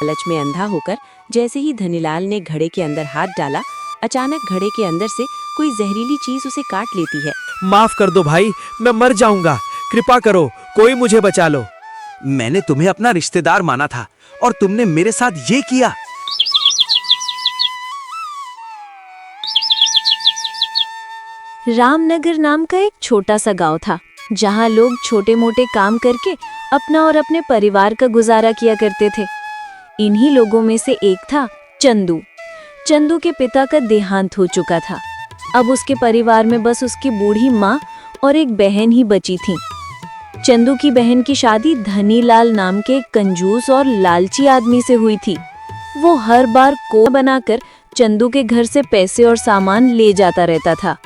लालच में अंधा होकर जैसे ही धनीलाल ने घड़े के अंदर हाथ डाला, अचानक घड़े के अंदर से कोई जहरीली चीज उसे काट लेती है। माफ कर दो भाई, मैं मर जाऊंगा, कृपा करो, कोई मुझे बचा लो। मैंने तुम्हें अपना रिश्तेदार माना था और तुमने मेरे साथ ये किया। रामनगर नाम का एक छोटा सा गांव था, जहां लोग छोटे मोटे काम करके अपना और अपने परिवार का गुजारा किया करते थे। इन्हीं लोगों में से एक था चंदू। चंदू के पिता का देहांत हो चुका था। अब उसके परिवार में बस उसकी बूढ़ी माँ और एक बहन ही बची थी। चंदू की बहन की शादी धनीलाल नाम के एक कंजूस और लालची आदमी से हुई थी। वो हर बार को बनाकर चंदू के घर से पैसे और सामान ले जाता रहता था,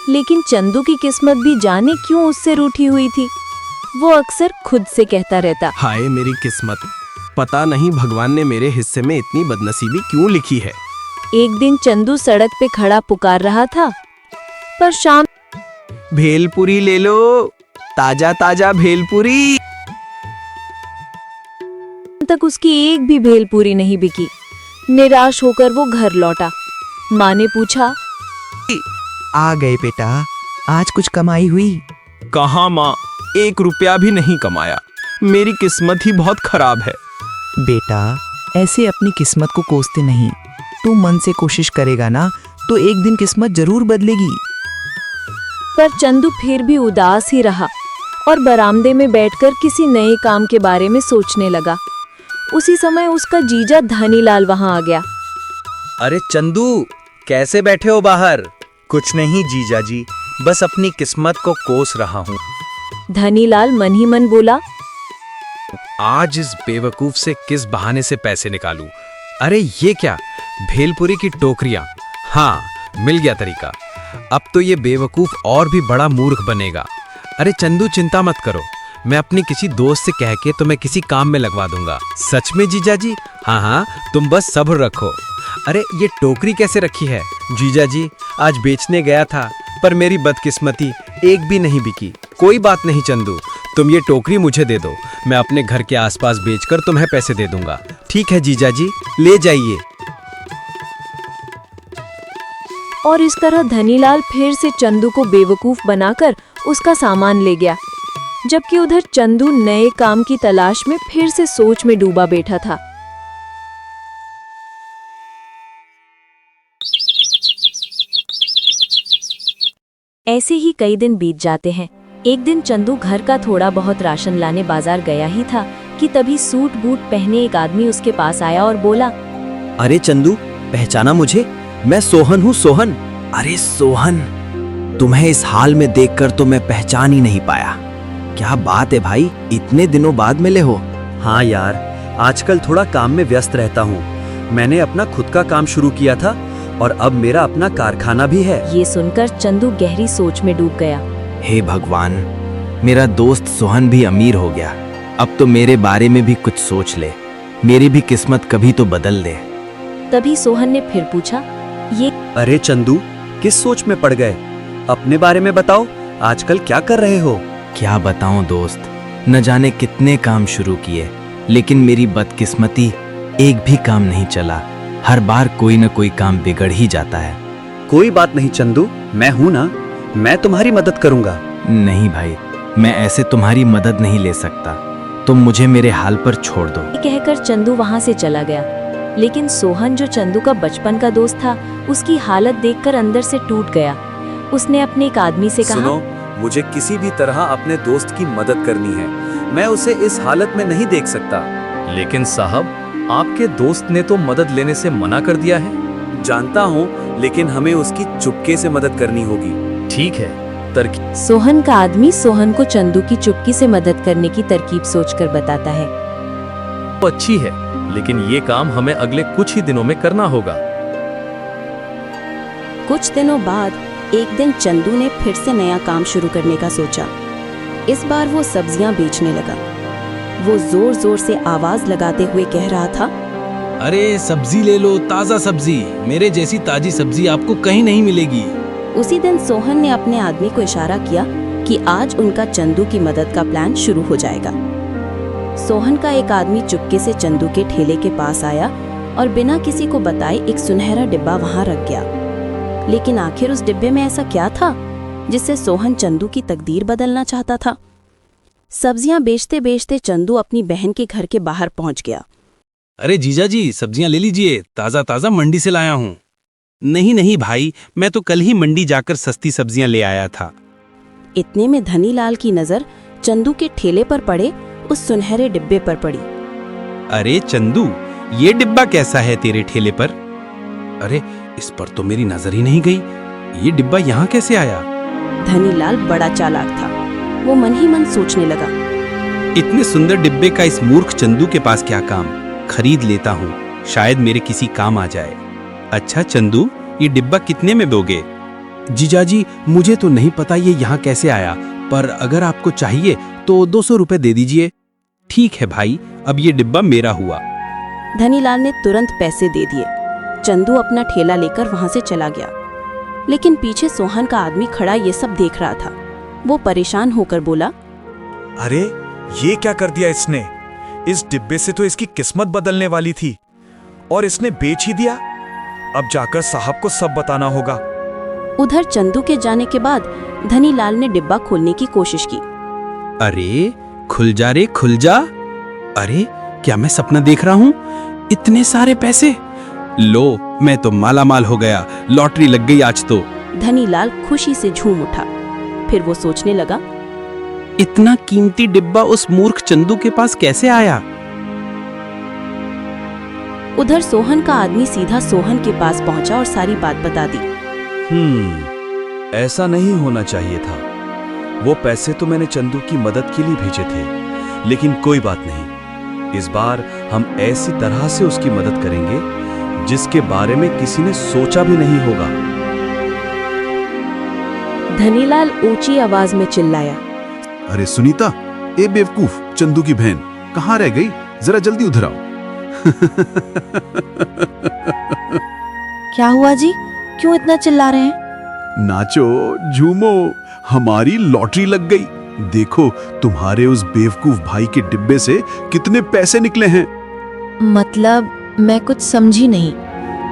लेकिन चंदू की किस्मत भी जाने क्यों उससे रूठी हुई थी। वो अक्सर खुद से कहता रहता, हाय मेरी किस्मत, पता नहीं भगवान ने मेरे हिस्से में इतनी बदनसीबी क्यों लिखी है। एक दिन चंदू सड़क पे खड़ा पुकार रहा था, पर शाम भेलपुरी ले लो, ताजा ताजा भेलपुरी। तक उसकी एक भी भेलपुरी नहीं बिकी। निराश होकर वो घर लौटा। माँ ने पूछा, आ गए बेटा, आज कुछ कमाई हुई? कहाँ माँ, 1 रुपया भी नहीं कमाया। मेरी किस्मत ही बहुत खराब है। बेटा, ऐसे अपनी किस्मत को कोसते नहीं। तू मन से कोशिश करेगा ना तो एक दिन किस्मत जरूर बदलेगी। पर चंदू फिर भी उदास ही रहा और बरामदे में बैठकर किसी नए काम के बारे में सोचने लगा। उसी समय उसका जीजा धनीलाल वहां आ गया। अरे चंदू, कैसे बैठे हो बाहर? कुछ नहीं जीजा जी, बस अपनी किस्मत को कोस रहा हूँ। धनीलाल मन ही मन बोला, आज इस बेवकूफ से किस बहाने से पैसे निकालूं? अरे ये क्या, भेलपुरी की टोकरियां। हाँ, मिल गया तरीका। अब तो ये बेवकूफ और भी बड़ा मूर्ख बनेगा। अरे चंदू, चिंता मत करो, मैं अपनी किसी दोस्त से कह के तुम्हें किसी काम में लगवा दूंगा। सच में जीजा जी? हाँ हाँ, तुम बस सब्र रखो। अरे ये टोकरी कैसे रखी है? जीजा जी, आज बेचने गया था पर मेरी बदकिस्मती एक भी नहीं बिकी। कोई बात नहीं चंदू, तुम ये टोकरी मुझे दे दो, मैं अपने घर के आसपास बेचकर तुम्हें पैसे दे दूंगा। ठीक है जीजा जी, ले जाइए। और इस तरह धनीलाल फिर से चंदू को बेवकूफ बनाकर उसका सामान ले गया, जबकि उधर चंदू नए काम की तलाश में फिर से सोच में डूबा बैठा था। ऐसे ही कई दिन बीत जाते हैं। एक दिन चंदू घर का थोड़ा बहुत राशन लाने बाजार गया ही था कि तभी सूट बूट पहने एक आदमी उसके पास आया और बोला, अरे चंदू, पहचाना मुझे? मैं सोहन हूँ, सोहन। अरे सोहन, तुम्हें इस हाल में देखकर तो मैं पहचान ही नहीं पाया। क्या बात है भाई, इतने दिनों बाद मिले हो? हाँ यार, आजकल थोड़ा काम में व्यस्त रहता हूँ। मैंने अपना खुद का काम शुरू किया था और अब मेरा अपना कारखाना भी है। ये सुनकर चंदू गहरी सोच में डूब गया। हे भगवान, मेरा दोस्त सोहन भी अमीर हो गया। अब तो मेरे बारे में भी कुछ सोच ले, मेरी भी किस्मत कभी तो बदल दे। तभी सोहन ने फिर पूछा, ये अरे चंदू, किस सोच में पड़ गए? अपने बारे में बताओ, आजकल क्या कर रहे हो? क्या बताऊं दोस्त, न जाने कितने काम शुरू किए, लेकिन मेरी बदकिस्मती एक भी काम नहीं चला। हर बार कोई न कोई काम बिगड़ ही जाता है। कोई बात नहीं चंदू, मैं हूं ना, मैं तुम्हारी मदद करूंगा। नहीं भाई, मैं ऐसे तुम्हारी मदद नहीं ले सकता। तुम मुझे मेरे हाल पर छोड़ दो। ये कहकर चंदू वहां से चला गया। लेकिन सोहन, जो चंदू का बचपन का दोस्त था, उसकी हालत देखकर अंदर से टूट गया। उसने अपने एक आदमी से कहा, सुनो, मुझे किसी भी तरह अपने दोस्त की मदद करनी है। मैं उसे इस हालत में नहीं देख सकता। लेकिन साहब, आपके दोस्त ने तो मदद लेने से मना कर दिया है। जानता हूँ, लेकिन हमें उसकी चुपके से मदद करनी होगी। ठीक है, तरकीब। सोहन का आदमी सोहन को चंदू की चुपकी से मदद करने की तरकीब सोचकर बताता है। तो अच्छी है, लेकिन ये काम हमें अगले कुछ ही दिनों में करना होगा। कुछ दिनों बाद एक दिन चंदू ने फिर से नया काम शुरू करने का सोचा। इस बार वो सब्जियां बेचने लगा। वो जोर जोर से आवाज लगाते हुए कह रहा था, अरे सब्जी ले लो, ताजा सब्जी। मेरे जैसी ताजी सब्जी आपको कहीं नहीं मिलेगी। उसी दिन सोहन ने अपने आदमी को इशारा किया कि आज उनका चंदू की मदद का प्लान शुरू हो जाएगा। सोहन का एक आदमी चुपके से चंदू के ठेले के पास आया और बिना किसी को बताए एक सुनहरा डिब्बा वहां रख गया। लेकिन आखिर उस डिब्बे में ऐसा क्या था जिससे सोहन चंदू की तकदीर बदलना चाहता था? सब्जियां बेचते बेचते चंदू अपनी बहन के घर के बाहर पहुंच गया। अरे जीजा जी, सब्जियां ले लीजिए, ताजा ताजा मंडी से लाया हूँ। नहीं नहीं भाई, मैं तो कल ही मंडी जाकर सस्ती सब्जियां ले आया था। इतने में धनीलाल की नजर चंदू के ठेले पर पड़े उस सुनहरे डिब्बे पर पड़ी। अरे चंदू, ये डिब्बा कैसा है तेरे ठेले पर? अरे इस पर तो मेरी नजर ही नहीं गई। ये डिब्बा यहाँ कैसे आया? धनीलाल बड़ा चालाक था। वो मन ही मन सोचने लगा, इतने सुंदर डिब्बे का इस मूर्ख चंदू के पास क्या काम? खरीद लेता हूँ, शायद मेरे किसी काम आ जाए। अच्छा चंदू, ये डिब्बा कितने में दोगे? जीजाजी, मुझे तो नहीं पता ये यहाँ कैसे आया, पर अगर आपको चाहिए तो 200 रुपए दे दीजिए। ठीक है भाई, अब ये डिब्बा मेरा हुआ। धनीलाल ने तुरंत पैसे दे दिए। चंदू अपना ठेला लेकर वहां से चला गया। लेकिन पीछे सोहन का आदमी खड़ा ये सब देख रहा था। वो परेशान होकर बोला, अरे ये क्या कर दिया इसने? इस डिब्बे से तो इसकी किस्मत बदलने वाली थी और इसने बेच ही दिया। अब जाकर साहब को सब बताना होगा। उधर चंदू के जाने के बाद धनीलाल ने डिब्बा खोलने की कोशिश की। अरे खुल जा रे, खुल जा। अरे क्या मैं सपना देख रहा हूँ? इतने सारे पैसे! लो, मैं तो माला माल हो गया, लॉटरी लग गई आज तो। धनीलाल खुशी से झूम उठा। फिर वो सोचने लगा, इतना कीमती डिब्बा उस मूर्ख चंदू के पास कैसे आया? उधर सोहन का आदमी सीधा सोहन के पास पहुंचा और सारी बात बता दी। ऐसा नहीं होना चाहिए था। वो पैसे तो मैंने चंदू की मदद के लिए भेजे थे, लेकिन कोई बात नहीं। इस बार हम ऐसी तरह से उसकी मदद करेंगे जिसके बारे में किसी ने सोचा भी नहीं होगा। धनीलाल ऊंची आवाज में चिल्लाया, अरे सुनीता, ए बेवकूफ चंदू की बहन, कहाँ रह गई? जरा जल्दी उधर आओ। क्या हुआ जी? क्यों इतना चिल्ला रहे हैं? नाचो, झूमो, हमारी लॉटरी लग गई। देखो, तुम्हारे उस बेवकूफ भाई के डिब्बे से कितने पैसे निकले हैं। मतलब मैं कुछ समझी नहीं।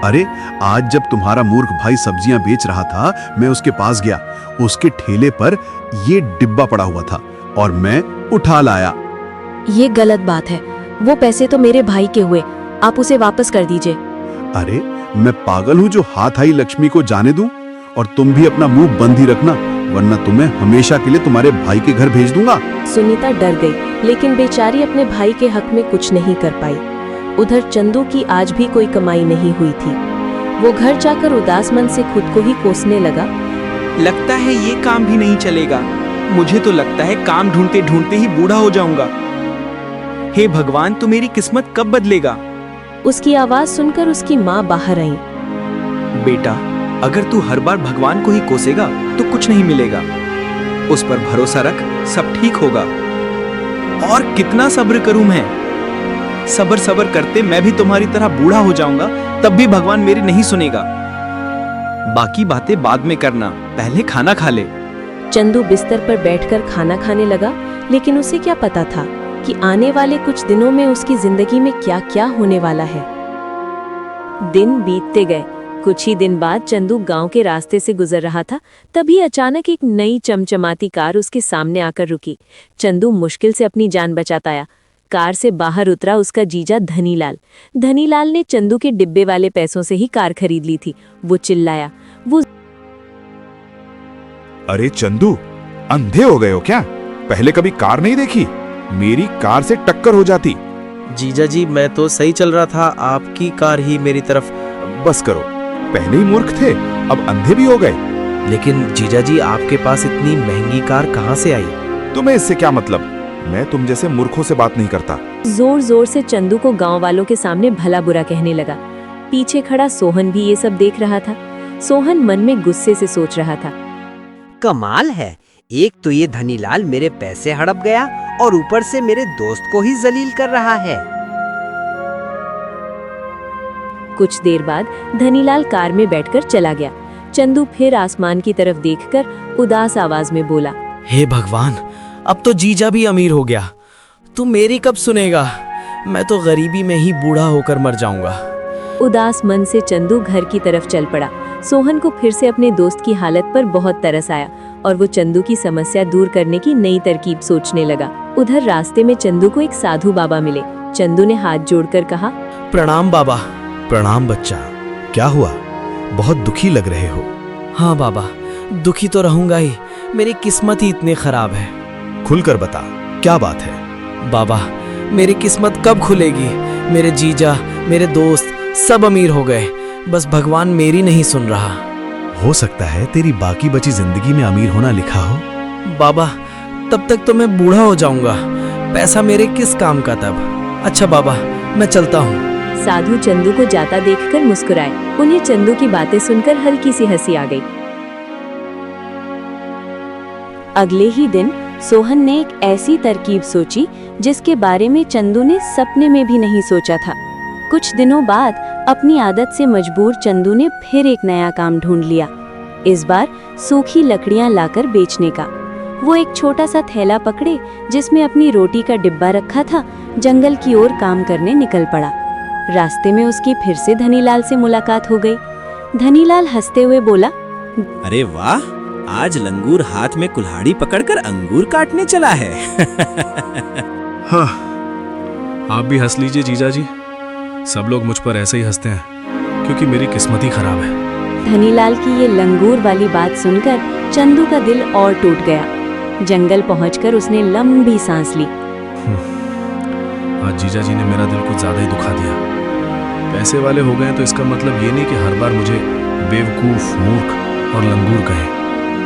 अरे आज जब तुम्हारा मूर्ख भाई सब्जियां बेच रहा था, मैं उसके पास गया। उसके ठेले पर ये डिब्बा पड़ा हुआ था और मैं उठा लाया। ये गलत बात है। वो पैसे तो मेरे भाई के हुए, आप उसे वापस कर दीजिए। अरे मैं पागल हूँ जो हाथ आई लक्ष्मी को जाने दूं? और तुम भी अपना मुंह बंद ही रखना, वरना तुम्हें हमेशा के लिए तुम्हारे भाई के घर भेज दूंगा। सुनीता डर गई, लेकिन बेचारी अपने भाई के हक में कुछ नहीं कर पाई। उधर चंदू की आज भी कोई कमाई नहीं हुई थी। वो घर जाकर उदास मन से खुद को ही कोसने लगा। लगता है ये काम भी नहीं चलेगा। मुझे तो लगता है काम ढूंढते ढूंढते ही बूढ़ा हो जाऊंगा। हे भगवान, तू मेरी किस्मत कब बदलेगा? उसकी आवाज सुनकर उसकी माँ बाहर आई। बेटा, अगर तू हर बार भगवान को ही कोसेगा तो कुछ नहीं मिलेगा। उस पर भरोसा रख, सब ठीक होगा। और कितना सब्र करूं मैं? सब्र सब्र करते मैं भी तुम्हारी तरह बूढ़ा हो जाऊंगा, तब भी भगवान मेरी नहीं सुनेगा। बाकी बातें बाद में करना, पहले खाना खा ले। चंदू बिस्तर पर बैठकर खाना खाने लगा, लेकिन उसे क्या पता था कि आने वाले कुछ दिनों में उसकी जिंदगी में क्या क्या होने वाला है। दिन बीतते गए। कुछ ही दिन बाद चंदू गांव के रास्ते से गुजर रहा था, तभी अचानक एक नई चमचमाती कार उसके सामने आकर रुकी। चंदू मुश्किल से अपनी जान बचाता आया। कार से बाहर उतरा उसका जीजा धनीलाल। धनीलाल ने चंदू के डिब्बे वाले पैसों से ही कार खरीद ली थी। वो चिल्लाया, वो अरे चंदू, अंधे हो गए हो क्या? पहले कभी कार नहीं देखी? मेरी कार से टक्कर हो जाती। जीजा जी, मैं तो सही चल रहा था, आपकी कार ही मेरी तरफ। बस करो, पहले ही मूर्ख थे, अब अंधे भी हो गए। लेकिन जीजा जी, आपके पास इतनी महंगी कार कहाँ से आई? तुम्हें इससे क्या मतलब? मैं तुम जैसे मूर्खों से बात नहीं करता। जोर जोर से चंदू को गांव वालों के सामने भला बुरा कहने लगा। पीछे खड़ा सोहन भी ये सब देख रहा था। सोहन मन में गुस्से से सोच रहा था, कमाल है, एक तो ये धनीलाल मेरे पैसे हड़प गया और ऊपर से मेरे दोस्त को ही जलील कर रहा है। कुछ देर बाद धनीलाल कार में बैठकर चला गया। चंदू फिर आसमान की तरफ देखकर उदास आवाज में बोला, हे भगवान, अब तो जीजा भी अमीर हो गया। तू मेरी कब सुनेगा? मैं तो गरीबी में ही बूढ़ा होकर मर जाऊंगा। उदास मन से चंदू घर की तरफ चल पड़ा। सोहन को फिर से अपने दोस्त की हालत पर बहुत तरस आया और वो चंदू की समस्या दूर करने की नई तरकीब सोचने लगा। उधर रास्ते में चंदू को एक साधु बाबा मिले। चंदू ने हाथ जोड़कर कहा, प्रणाम बाबा। प्रणाम बच्चा, क्या हुआ? बहुत दुखी लग रहे हो। हाँ बाबा, दुखी तो रहूंगा ही, मेरी किस्मत ही इतनी खराब है। खुलकर बता, क्या बात है? बाबा, मेरी किस्मत कब खुलेगी? मेरे जीजा, मेरे दोस्त सब अमीर हो गए, बस भगवान मेरी नहीं सुन रहा। हो सकता है तेरी बाकी बची जिंदगी में अमीर होना लिखा हो। बाबा, तब तक तो मैं बूढ़ा हो जाऊंगा, पैसा मेरे किस काम का तब। अच्छा बाबा, मैं चलता हूँ। साधु चंदू को जाता देखकर मुस्कुराए। उन्हें चंदू की बातें सुनकर हल्की सी हंसी आ गई। अगले ही दिन सोहन ने एक ऐसी तरकीब सोची जिसके बारे में चंदू ने सपने में भी नहीं सोचा था। कुछ दिनों बाद अपनी आदत से मजबूर चंदू ने फिर एक नया काम ढूंढ लिया। इस बार सूखी लकड़ियां लाकर बेचने का। वो एक छोटा सा थैला पकड़े जिसमें अपनी रोटी का डिब्बा रखा था, जंगल की ओर काम करने निकल पड़ा। रास्ते में उसकी फिर से धनीलाल से मुलाकात हो गई। धनीलाल हंसते हुए बोला, अरे वाह, आज लंगूर हाथ में कुल्हाड़ी पकड़कर अंगूर काटने चला है। हाँ, आप भी हंस लीजिए जीजा जी। सब लोग मुझ पर ऐसे ही हंसते हैं क्योंकि मेरी किस्मत ही खराब है। धनीलाल की ये लंगूर वाली बात सुनकर चंदू का दिल और टूट गया। जंगल पहुंचकर उसने लंबी सांस ली। आज जीजा जी ने मेरा दिल कुछ ज्यादा ही दुखा दिया। पैसे वाले हो गए तो इसका मतलब ये नहीं कि हर बार मुझे बेवकूफ, मूर्ख और लंगूर कहें।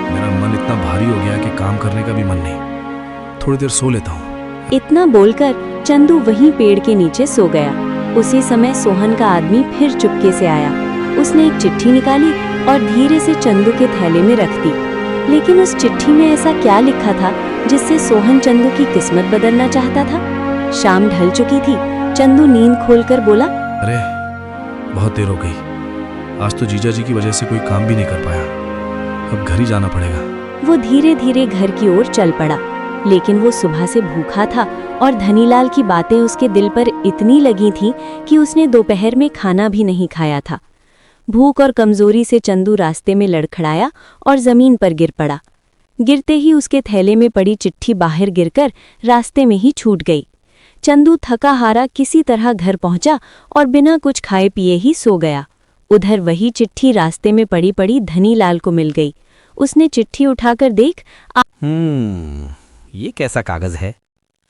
मेरा मन इतना भारी हो गया कि काम करने का भी मन नहीं। थोड़ी देर सो लेता हूँ। इतना बोलकर चंदू वहीं पेड़ के नीचे सो गया। उसी समय सोहन का आदमी फिर चुपके से आया। उसने एक चिट्ठी निकाली और धीरे से चंदू के थैले में रख दी। लेकिन उस चिट्ठी में ऐसा क्या लिखा था जिससे सोहन चंदू की किस्मत बदलना चाहता था? शाम ढल चुकी थी। चंदू नींद खोलकर बोला, अरे बहुत देर हो गई। आज तो जीजा जी की वजह से कोई काम भी नहीं कर पाया। अब घर ही जाना पड़ेगा। वो धीरे धीरे घर की ओर चल पड़ा। लेकिन वो सुबह से भूखा था और धनीलाल की बातें उसके दिल पर इतनी लगी थीं कि उसने दोपहर में खाना भी नहीं खाया था। भूख और कमजोरी से चंदू रास्ते में लड़खड़ाया और जमीन पर गिर पड़ा। गिरते ही उसके थैले में पड़ी चिट्ठी बाहर गिरकर रास्ते में ही छूट गई। चंदू थका हारा किसी तरह घर पहुंचा और बिना कुछ खाए पिए ही सो गया। उधर वही चिट्ठी रास्ते में पड़ी पड़ी धनीलाल को मिल गई। उसने चिट्ठी उठाकर देख, ये कैसा कागज है?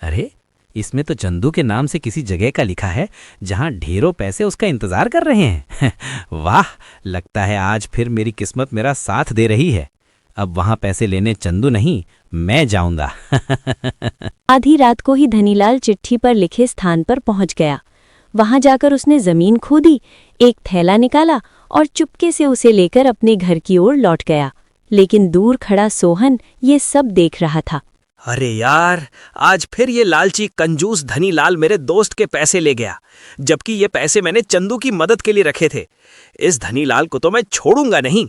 अरे, इसमें तो चंदू के नाम से किसी जगह का लिखा है जहां ढेरों पैसे उसका इंतजार कर रहे हैं। वाह, लगता है आज फिर मेरी किस्मत मेरा साथ दे रही है। अब वहां पैसे लेने चंदू नहीं, मैं जाऊंगा। आधी रात को ही धनीलाल चिट्ठी पर लिखे स्थान पर पहुंच गया। वहां जाकर उसने जमीन खोदी, एक थैला निकाला और चुपके से उसे लेकर अपने घर की ओर लौट गया। लेकिन दूर खड़ा सोहन ये सब देख रहा था। अरे यार, आज फिर ये लालची कंजूस धनीलाल मेरे दोस्त के पैसे ले गया, जबकि ये पैसे मैंने चंदू की मदद के लिए रखे थे। इस धनीलाल को तो मैं छोड़ूंगा नहीं।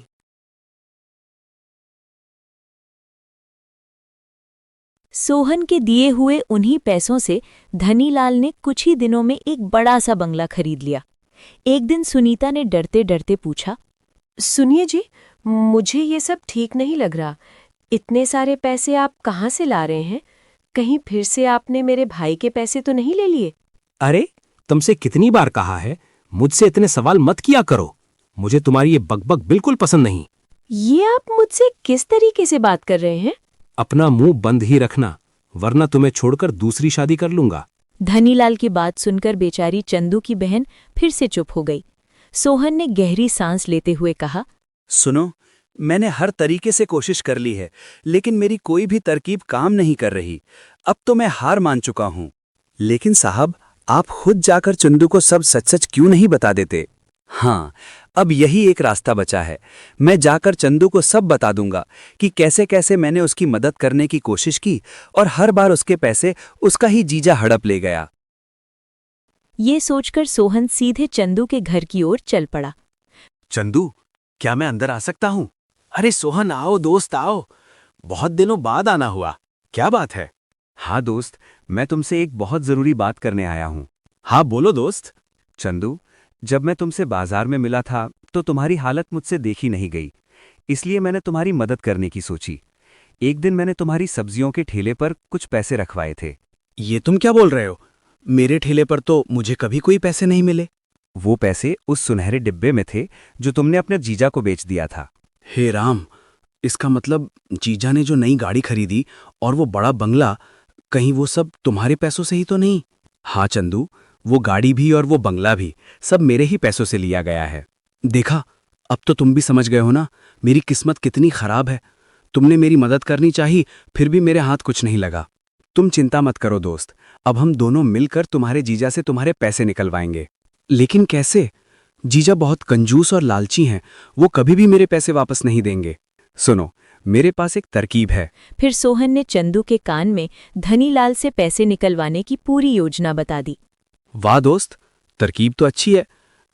सोहन के दिए हुए उन्हीं पैसों से धनीलाल ने कुछ ही दिनों में एक बड़ा सा बंगला खरीद लिया। एक दिन सुनीता ने डरते डरते पूछा, सुनिए जी, मुझे ये सब ठीक नहीं लग रहा। इतने सारे पैसे आप कहाँ से ला रहे हैं? कहीं फिर से आपने मेरे भाई के पैसे तो नहीं ले लिए? अरे, तुमसे कितनी बार कहा है, मुझसे इतने सवाल मत किया करो। मुझे तुम्हारी ये बकबक बिल्कुल पसंद नहीं। ये आप मुझसे किस तरीके से बात कर रहे हैं? अपना मुंह बंद ही रखना, वरना तुम्हें छोड़कर दूसरी शादी कर लूंगा। धनीलाल की बात सुनकर बेचारी चंदू की बहन फिर से चुप हो गई। सोहन ने गहरी सांस लेते हुए कहा, सुनो, मैंने हर तरीके से कोशिश कर ली है, लेकिन मेरी कोई भी तरकीब काम नहीं कर रही। अब तो मैं हार मान चुका हूं। लेकिन साहब, आप खुद जाकर चंदू को सब सच सच क्यों नहीं बता देते? हाँ, अब यही एक रास्ता बचा है। मैं जाकर चंदू को सब बता दूंगा कि कैसे कैसे मैंने उसकी मदद करने की कोशिश की और हर बार उसके पैसे उसका ही जीजा हड़प ले गया। ये सोचकर सोहन सीधे चंदू के घर की ओर चल पड़ा। चंदू, क्या मैं अंदर आ सकता हूं? अरे सोहन, आओ दोस्त आओ। बहुत दिनों बाद आना हुआ, क्या बात है? हाँ दोस्त, मैं तुमसे एक बहुत जरूरी बात करने आया हूँ। हाँ बोलो दोस्त। चंदू, जब मैं तुमसे बाजार में मिला था तो तुम्हारी हालत मुझसे देखी नहीं गई, इसलिए मैंने तुम्हारी मदद करने की सोची। एक दिन मैंने तुम्हारी सब्जियों के ठेले पर कुछ पैसे रखवाए थे। ये तुम क्या बोल रहे हो? मेरे ठेले पर तो मुझे कभी कोई पैसे नहीं मिले। वो पैसे उस सुनहरे डिब्बे में थे जो तुमने अपने जीजा को बेच दिया था। हे राम, इसका मतलब जीजा ने जो नई गाड़ी खरीदी और वो बड़ा बंगला, कहीं वो सब तुम्हारे पैसों से ही तो नहीं? हाँ चंदू, वो गाड़ी भी और वो बंगला भी सब मेरे ही पैसों से लिया गया है। देखा, अब तो तुम भी समझ गए हो ना मेरी किस्मत कितनी खराब है। तुमने मेरी मदद करनी चाहिए, फिर भी मेरे हाथ कुछ नहीं लगा। तुम चिंता मत करो दोस्त, अब हम दोनों मिलकर तुम्हारे जीजा से तुम्हारे पैसे निकलवाएंगे। लेकिन कैसे? जीजा बहुत कंजूस और लालची हैं, वो कभी भी मेरे पैसे वापस नहीं देंगे। सुनो, मेरे पास एक तरकीब है। फिर सोहन ने चंदू के कान में धनीलाल से पैसे निकलवाने की पूरी योजना बता दी। वाह दोस्त, तरकीब तो अच्छी है,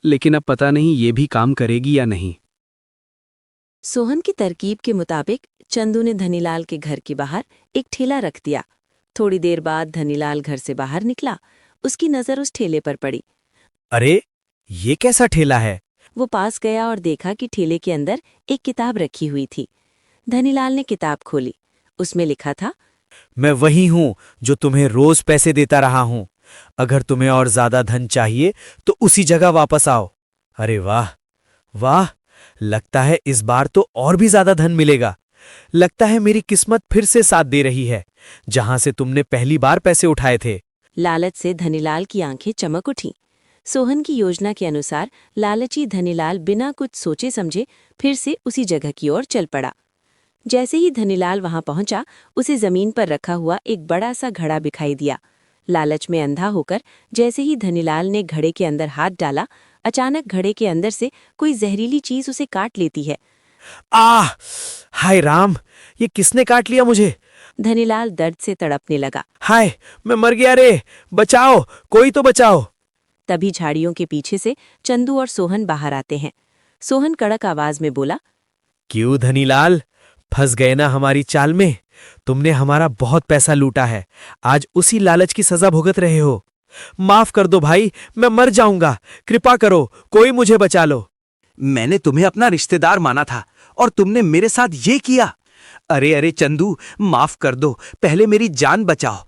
लेकिन अब पता नहीं ये भी काम करेगी या नहीं। सोहन की तरकीब के मुताबिक चंदू ने धनीलाल के घर के बाहर एक ठेला रख दिया। थोड़ी देर बाद धनीलाल घर से बाहर निकला। उसकी नजर उस ठेले पर पड़ी। अरे, ये कैसा ठेला है? वो पास गया और देखा कि ठेले के अंदर एक किताब रखी हुई थी। धनीलाल ने किताब खोली। उसमें लिखा था, मैं वही हूं जो तुम्हें रोज पैसे देता रहा हूं। अगर तुम्हें और ज्यादा धन चाहिए तो उसी जगह वापस आओ। अरे वाह वाह, लगता है इस बार तो और भी ज्यादा धन मिलेगा। लगता है मेरी किस्मत फिर से साथ दे रही है, जहां से तुमने पहली बार पैसे उठाए थे। लालच से धनीलाल की आंखें चमक उठीं। सोहन की योजना के अनुसार लालची धनीलाल बिना कुछ सोचे समझे फिर से उसी जगह की ओर चल पड़ा। जैसे ही धनीलाल वहां पहुंचा, उसे जमीन पर रखा हुआ एक बड़ा सा घड़ा दिखाई दिया। लालच में अंधा होकर जैसे ही धनीलाल ने घड़े के अंदर हाथ डाला, अचानक घड़े के अंदर से कोई जहरीली चीज उसे काट लेती है। आह! हाय राम, ये किसने काट लिया मुझे? धनीलाल दर्द से तड़पने लगा। हाय, मैं मर गया रे! बचाओ, कोई तो बचाओ! तभी झाड़ियों के पीछे से चंदू और सोहन बाहर आते हैं। सोहन कड़क आवाज में बोला, क्यों धनीलाल, फंस गए ना हमारी चाल में? तुमने हमारा बहुत पैसा लूटा है, आज उसी लालच की सजा भुगत रहे हो। माफ कर दो भाई, मैं मर जाऊंगा, कृपा करो, कोई मुझे बचा लो। मैंने तुम्हें अपना रिश्तेदार माना था और तुमने मेरे साथ ये किया। अरे अरे चंदू, माफ कर दो, पहले मेरी जान बचाओ।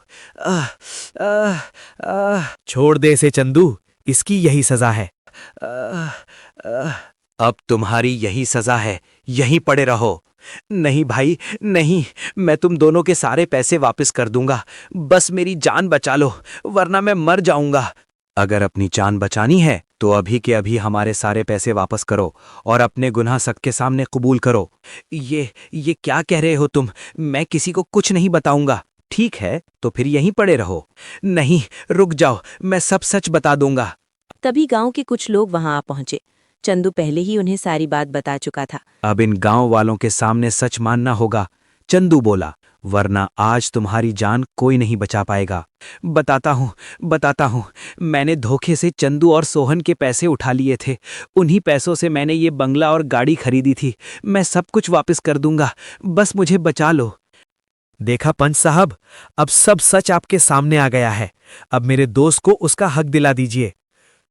छोड़ दे इसे चंदू, इसकी यही सजा है। अब तुम्हारी यही सजा है, यहीं पड़े रहो। नहीं भाई नहीं, मैं तुम दोनों के सारे पैसे वापस कर दूंगा, बस मेरी जान बचा लो, वरना मैं मर जाऊंगा। अगर अपनी जान बचानी है तो अभी के अभी हमारे सारे पैसे वापस करो और अपने गुनाह सबके सामने कबूल करो। ये क्या कह रहे हो तुम? मैं किसी को कुछ नहीं बताऊंगा। ठीक है, तो फिर यहीं पड़े रहो। नहीं, रुक जाओ, मैं सब सच बता दूंगा। तभी गांव के कुछ लोग वहां आ पहुंचे। चंदू पहले ही उन्हें सारी बात बता चुका था। अब इन गांव वालों के सामने सच मानना होगा, चंदू बोला, वरना आज तुम्हारी जान कोई नहीं बचा पाएगा। बताता हूँ, मैंने धोखे से चंदू और सोहन के पैसे उठा लिए थे। उन्हीं पैसों से मैंने ये बंगला और गाड़ी खरीदी थी। मैं सब कुछ वापस कर दूंगा, बस मुझे बचा लो। देखा पंच साहब, अब सब सच आपके सामने आ गया है। अब मेरे दोस्त को उसका हक दिला दीजिए।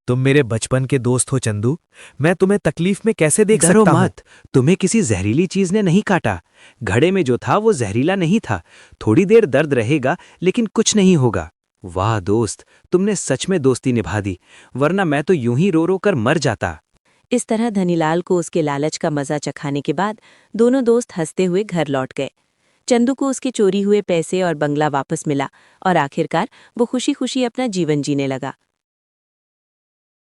तुम मेरे बचपन के दोस्त हो चंदू, मैं तुम्हें तकलीफ में कैसे देख डरो सकता हूं? मत, तुम्हें किसी जहरीली चीज ने नहीं काटा। घड़े में जो था वो जहरीला नहीं था। थोड़ी देर दर्द रहेगा, लेकिन कुछ नहीं होगा। वाह दोस्त, तुमने सच में दोस्ती निभा दी, वरना मैं तो यूं ही रो रो कर मर जाता। इस तरह धनीलाल को उसके लालच का मजा चखाने के बाद दोनों दोस्त हंसते हुए घर लौट गए। चंदू को उसके चोरी हुए पैसे और बंगला वापस मिला और आखिरकार वो खुशी खुशी अपना जीवन जीने लगा।